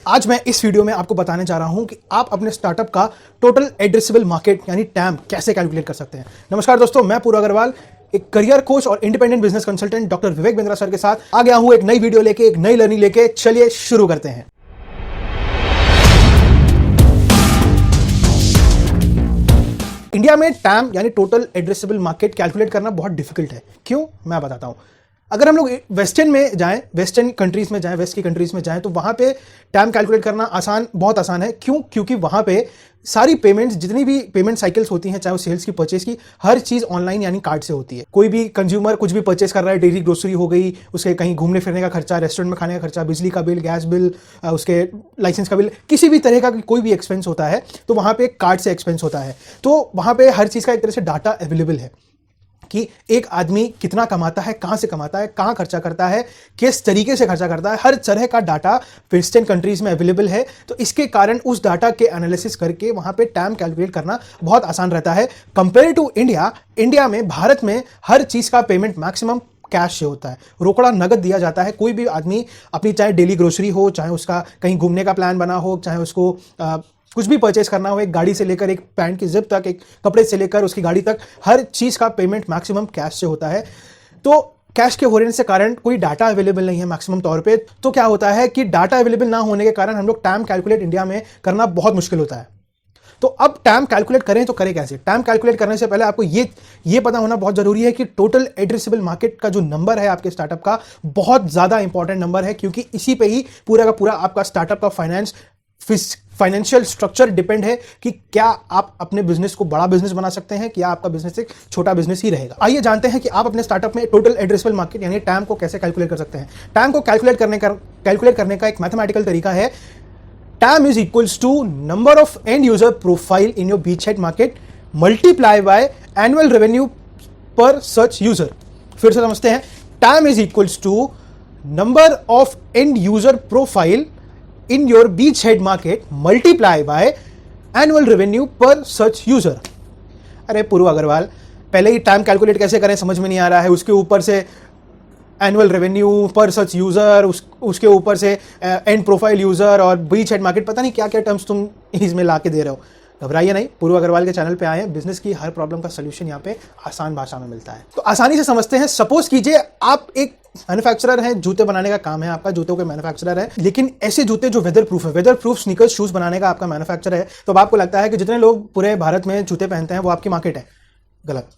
आज मैं इस वीडियो में आपको बताने जा रहा हूं कि आप अपने स्टार्टअप का टोटल एड्रेसेबल मार्केट यानी टैम कैसे कैलकुलेट कर सकते हैं। नमस्कार दोस्तों, मैं पूर्व अग्रवाल एक करियर कोच और independent business consultant doctor Vivek Bindra sir के साथ आ गया हूं एक नई वीडियो लेके, एक नई लर्निंग लेके। चलिए शुरू करते हैं। इंडिया में टैम यानी टोटल एड्रेसेबल मार्केट कैलकुलेट करना बहुत डिफिकल्ट है। क्यों, मैं बताता हूं। अगर हम लोग वेस्टर्न में जाएं, वेस्टर्न कंट्रीज में जाएं, वेस्ट की कंट्रीज में जाएं, तो वहां पे टैम कैलकुलेट करना बहुत आसान है। क्यों? क्योंकि वहां पे सारी पेमेंट्स, जितनी भी पेमेंट साइकिल्स होती हैं, चाहे वो सेल्स की, परचेज की, हर चीज ऑनलाइन यानी कार्ड से होती है। कोई भी कंज्यूमर कुछ भी परचेज कर रहा है, डेली ग्रोसरी हो गई, उसके कहीं घूमने फिरने का खर्चा, रेस्टोरेंट में खाने का खर्चा, बिजली का बिल, गैस बिल, उसके लाइसेंस का बिल, किसी भी तरह का कोई भी एक्सपेंस होता है तो वहां पे कार्ड से एक्सपेंस होता है। तो वहां पे हर चीज का एक तरह से डाटा अवेलेबल है कि एक आदमी कितना कमाता है, कहां से कमाता है, कहां खर्चा करता है, किस तरीके से खर्चा करता है, हर तरह का डाटा वेस्टर्न कंट्रीज में अवेलेबल है। तो इसके कारण उस डाटा के एनालिसिस करके वहां पे टैम कैलकुलेट करना बहुत आसान रहता है कंपेयर टू इंडिया। इंडिया में, भारत में हर चीज का पेमेंट मैक्सिमम कैश से होता है, रोकड़ा नगद दिया जाता है। कोई भी आदमी अपनी चाहे डेली ग्रोसरी हो, चाहे उसका कहीं घूमने का प्लान बना हो, चाहे उसको कुछ भी परचेस करना हो, एक गाड़ी से लेकर एक पैंट की जिप तक, एक कपड़े से लेकर उसकी गाड़ी तक, हर चीज का पेमेंट मैक्सिमम कैश से होता है। तो कैश के होने से कारण कोई डाटा अवेलेबल नहीं है मैक्सिमम तौर पे। तो क्या होता है कि डाटा अवेलेबल ना होने के कारण हम लोग टैम कैलकुलेट इंडिया में करना बहुत मुश्किल होता है। तो अब टैम कैलकुलेट करें तो करें कैसे? टैम कैलकुलेट करने से पहले आपको ये पता होना बहुत जरूरी है कि टोटल एड्रेसेबल मार्केट का जो नंबर है आपके स्टार्टअप का, बहुत ज्यादा इंपॉर्टेंट नंबर है, क्योंकि इसी पे ही पूरा का पूरा आपका स्टार्टअप का फाइनेंशियल स्ट्रक्चर डिपेंड है कि क्या आप अपने बिजनेस को बड़ा बिजनेस बना सकते हैं, क्या आपका बिजनेस एक छोटा बिजनेस ही रहेगा। आइए जानते हैं कि आप अपने स्टार्टअप में टोटल एड्रेसेबल मार्केट यानी टैम को कैसे कैलकुलेट कर सकते हैं। टैम को कैलकुलेट करने का एक मैथमेटिकल तरीका है। TAM is equals to number of end user profile in your beachhead market multiply by annual revenue per such user. फिर से समझते हैं। TAM is equals to number of end user profile in your beachhead market multiply by annual revenue per such user। अरे पूर्व अग्रवाल, पहले ही time calculate कैसे करें समझ में नहीं आ रहा है, उसके ऊपर से annual revenue per such user, उसके ऊपर से एंड प्रोफाइल यूजर और बीच हेड मार्केट, पता नहीं क्या क्या टर्म्स तुम इसमें ला के दे रहे हो। घबराइए नहीं, पूर्व अग्रवाल के चैनल पे आए हैं। बिजनेस की हर प्रॉब्लम का सोल्यूशन यहाँ पे आसान भाषा में मिलता है। तो आसानी से समझते हैं। सपोज कीजिए आप एक मैन्युफैक्चरर हैं, जूते बनाने का काम है आपका, जूतों के मैन्युफैक्चरर है, लेकिन ऐसे जूते जो वेदर प्रूफ है, वेदर प्रूफ स्नीकर्स, शूज बनाने का आपका मैन्युफैक्चर है। तो अब आपको लगता है कि जितने लोग पूरे भारत में जूते पहनते हैं वो आपकी मार्केट है। गलत।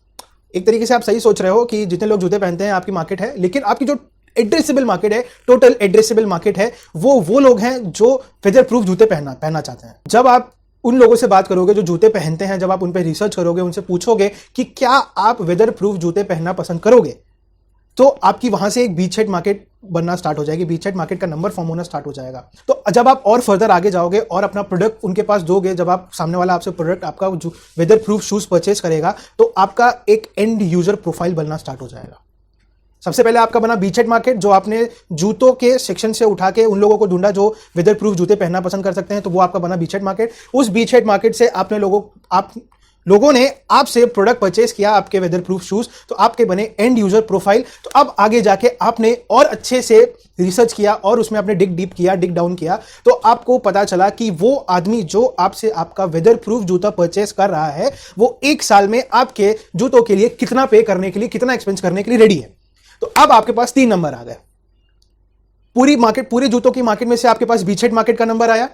एक तरीके से आप सही सोच रहे हो कि जितने लोग जूते पहनते हैं आपकी मार्केट है, लेकिन आपकी जो एड्रेसेबल मार्केट है, टोटल एड्रेसेबल मार्केट है, वो लोग हैं जो वेदर प्रूफ जूते पहनना चाहते हैं। जब आप उन लोगों से बात करोगे जो जूते पहनते हैं, जब आप उन पर रिसर्च करोगे, उनसे पूछोगे कि क्या आप वेदर प्रूफ जूते पहनना पसंद करोगे, तो आपकी वहां से एक बीचहेड मार्केट बनना स्टार्ट हो जाएगी, बीचहेड मार्केट का नंबर फॉर्म होना स्टार्ट हो जाएगा। तो जब आप और फर्दर आगे जाओगे और अपना प्रोडक्ट उनके पास दोगे, जब आप सामने वाला आपसे प्रोडक्ट आपका वेदर प्रूफ शूज परचेज करेगा, तो आपका एक एंड यूजर प्रोफाइल बनना स्टार्ट हो जाएगा। सबसे पहले आपका बना बीचहेड मार्केट, जो आपने जूतों के सेक्शन से उठा के उन लोगों को ढूंढा जो वेदर प्रूफ जूते पहनना पसंद कर सकते हैं, तो वो आपका बना बीचहेड मार्केट। उस बीचहेड मार्केट से लोगों ने आपसे प्रोडक्ट परचेज किया, आपके वेदर प्रूफ शूज, तो आपके बने एंड यूजर प्रोफाइल। तो अब आगे जाके आपने और अच्छे से रिसर्च किया और उसमें आपने डिग डाउन किया, तो आपको पता चला कि वो आदमी जो आपसे आपका वेदर प्रूफ जूता परचेज कर रहा है, वो एक साल में आपके जूतों के लिए कितना पे करने के लिए, कितना एक्सपेंस करने के लिए रेडी है। तो अब आपके पास 3 नंबर आ गए। पूरे जूतों की मार्केट में से आपके पास बीचहेड मार्केट का नंबर आया,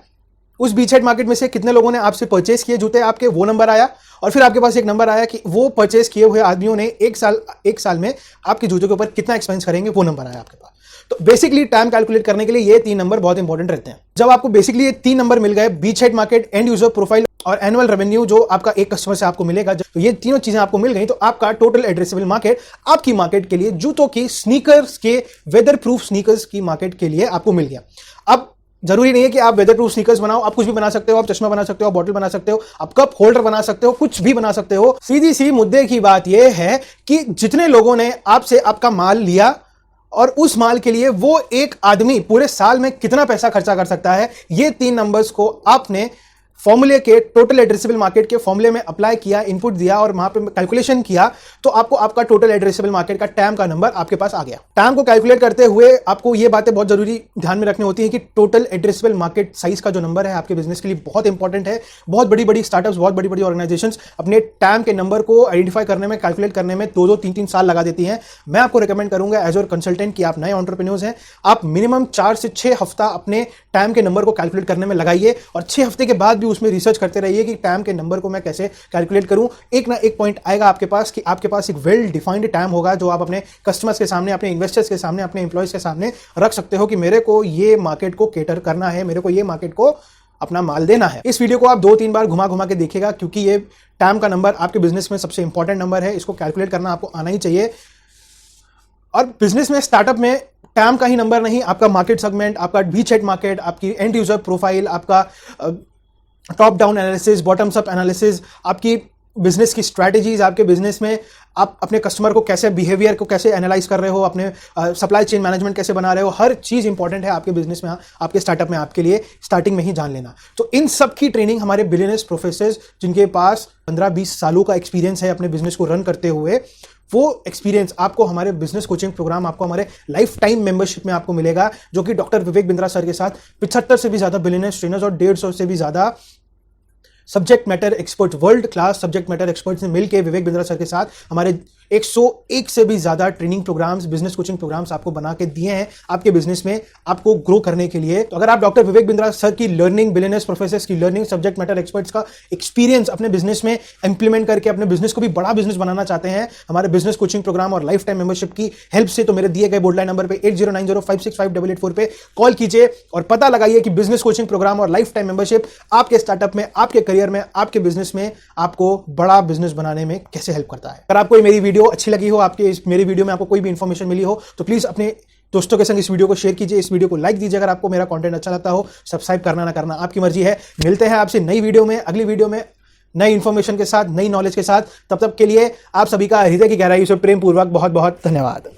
उस बीचहेड मार्केट में से कितने लोगों ने आपसे परचेज किए जूते आपके, वो नंबर आया, और फिर आपके पास एक नंबर आया कि वो परचेज किए हुए आदमियों ने एक साल में आपके जूतों के ऊपर कितना एक्सपेंस करेंगे, वो नंबर आया आपके पास। तो बेसिकली टाइम कैलकुलेट करने के लिए ये 3 नंबर बहुत इंपॉर्टेंट रहते हैं। जब आपको बेसिकली ये 3 नंबर मिल गए, बीचहेड मार्केट, एंड यूजर प्रोफाइल और एनुअल रेवेन्यू जो आपका एक कस्टमर से आपको मिलेगा, तो ये तीनों चीजें आपको मिल गई, तो आपका टोटल एड्रेसेबल मार्केट आपकी मार्केट के लिए, जूतों की, स्नीकर्स के, वेदर प्रूफ स्नीकर्स की मार्केट के लिए आपको मिल गया। अब जरूरी नहीं है कि आप वेदर प्रूफ स्नीकर्स बनाओ, आप कुछ भी बना सकते हो, आप चश्मा बना सकते हो, बॉटल बना सकते हो, आप कप होल्डर बना सकते हो, कुछ भी बना सकते हो। सीधी सी मुद्दे की बात यह है कि जितने लोगों ने आपसे आपका माल लिया और उस माल के लिए वो एक आदमी पूरे साल में कितना पैसा खर्चा कर सकता है, ये 3 नंबर्स को आपने फॉर्मूले के, टोटल एड्रेसेबल मार्केट के फॉर्मूले में अप्लाई किया, इनपुट दिया और वहां पे कैलकुलेशन किया, तो आपको आपका टोटल एड्रेसेबल मार्केट का टैम का नंबर आपके पास आ गया। टैम को कैलकुलेट करते हुए आपको ये बातें बहुत जरूरी ध्यान में रखनी होती है कि टोटल एड्रेसेबल मार्केट साइज का जो नंबर है आपके बिजनेस के लिए बहुत इंपॉर्टेंट है। बहुत बड़ी बड़ी स्टार्टअप्स, बहुत बड़ी बड़ी ऑर्गेनाइजेशंस अपने टैम के नंबर को आइडेंटिफाई करने में, कैलकुलेट करने में 2-2, 3-3 साल लगा देती हैं। मैं आपको रिकमेंड करूंगा एज योर कंसल्टेंट कि आप नए एंटरप्रेन्योर्स हैं, आप मिनिमम 4 से 6 हफ्ता अपने टैम के नंबर को कैलकुलेट करने में लगाइए और 6 हफ्ते के बाद भी उसमें रिसर्च करते रहिए कि टैम के नंबर को मैं कैसे कैलकुलेट करूं। एक ना एक पॉइंट आएगा आपके पास कि आपके पास एक वेल डिफाइंड टैम होगा जो आप अपने कस्टमर्स के सामने, अपने इन्वेस्टर्स के सामने, अपने एम्प्लॉयज के सामने रख सकते हो कि मेरे को ये मार्केट को केटर करना है, मेरे को ये मार्केट को अपना माल देना है। इस वीडियो को आप 2-3 बार घुमा घुमा के देखिएगा क्योंकि ये टैम का नंबर आपके बिजनेस में सबसे इंपॉर्टेंट नंबर है। इसको कैलकुलेट करना आपको आना ही चाहिए। और बिजनेस में, स्टार्टअप में टैम का ही नंबर नहीं, आपका मार्केट सेगमेंट, आपका बीचहेड मार्केट, आपकी एंड यूजर प्रोफाइल, आपका top down analysis, bottoms up analysis, आपकी बिजनेस की स्ट्रैटेजीज, आपके बिजनेस में आप अपने कस्टमर को कैसे, बिहेवियर को कैसे एनालाइज कर रहे हो, अपने सप्लाई चेन मैनेजमेंट कैसे बना रहे हो, हर चीज इंपॉर्टेंट है आपके बिजनेस में, आपके स्टार्टअप में, आपके लिए स्टार्टिंग में ही जान लेना। तो इन सब की ट्रेनिंग हमारे बिलियनर्स प्रोफेसर्स जिनके पास 15-20 सालों का एक्सपीरियंस है अपने बिजनेस को रन करते हुए, वो एक्सपीरियंस आपको हमारे बिजनेस कोचिंग प्रोग्राम, आपको हमारे लाइफ टाइम मेंबरशिप में आपको मिलेगा, जो कि डॉक्टर विवेक बिंद्रा सर के साथ 75 से भी ज्यादा बिलियनर्स ट्रेनर्स और 150 से भी ज्यादा subject matter expert, world class subject matter experts ने मिलकर विवेक बिंद्रा सर के साथ हमारे 101 से भी ज्यादा training programmes, business coaching programmes आपको बना के दिए हैं आपके बिजनेस में आपको ग्रो करने के लिए। तो अगर आप डॉक्टर विवेक बिंद्रा सर की लर्निंग, बिलियनर्स प्रोफेसर्स की लर्निंग, सब्जेक्ट मैटर एक्सपर्ट्स का एक्सपीरियंस अपने बिजनेस में इंप्लीमेंट करके अपने बिजनेस को भी बड़ा बिजनेस बनाना चाहते हैं हमारे बिजनेस कोचिंग प्रोग्राम और लाइफ टाइम मेंबरशिप की हेल्प से, तो मेरे दिए गए बोर्डलाइन नंबर पे 8090565884 पे कॉल कीजिए और पता लगाइए कि बिजनेस कोचिंग प्रोग्राम और लाइफ टाइम मेंबरशिप आपके स्टार्टअप में, आपके करियर में, आपके बिजनेस में आपको बड़ा बिजनेस बनाने में कैसे हेल्प करता है। अगर आपको ये मेरी वीडियो अच्छी लगी हो, मेरी वीडियो में आपको कोई भी इंफॉर्मेशन मिली हो, तो प्लीज अपने दोस्तों के संग इस वीडियो को शेयर कीजिए, इस वीडियो को लाइक दीजिए। अगर आपको मेरा कंटेंट अच्छा लगता हो, सब्सक्राइब करना ना करना आपकी मर्जी है। मिलते हैं आपसे नई वीडियो में, अगली वीडियो में नई इंफॉर्मेशन के साथ, नई नॉलेज के साथ। तब तक के लिए आप सभी का हृदय की गहराई से प्रेम पूर्वक बहुत बहुत धन्यवाद।